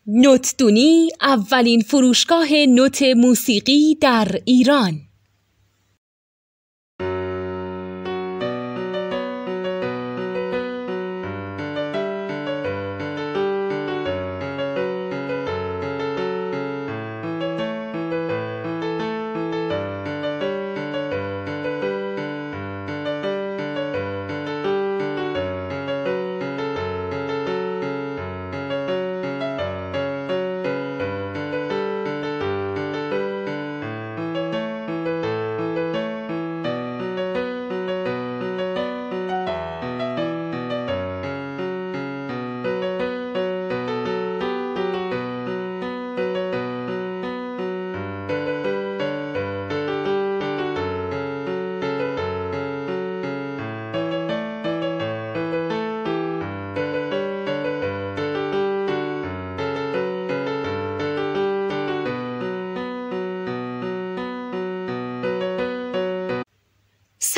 نوتدونی اولین فروشگاه نوت موسیقی در ایران.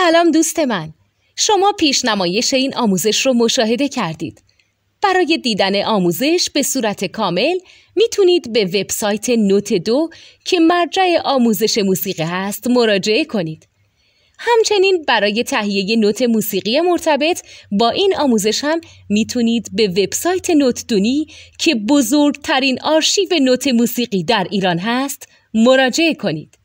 سلام دوست من، شما پیشنمایش این آموزش رو مشاهده کردید. برای دیدن آموزش به صورت کامل میتونید به وبسایت نوت 2 که مرجع آموزش موسیقی هست مراجعه کنید. همچنین برای تهیه نوت موسیقی مرتبط با این آموزش هم میتونید به وبسایت نوتدونی که بزرگترین آرشیو نوت موسیقی در ایران هست مراجعه کنید.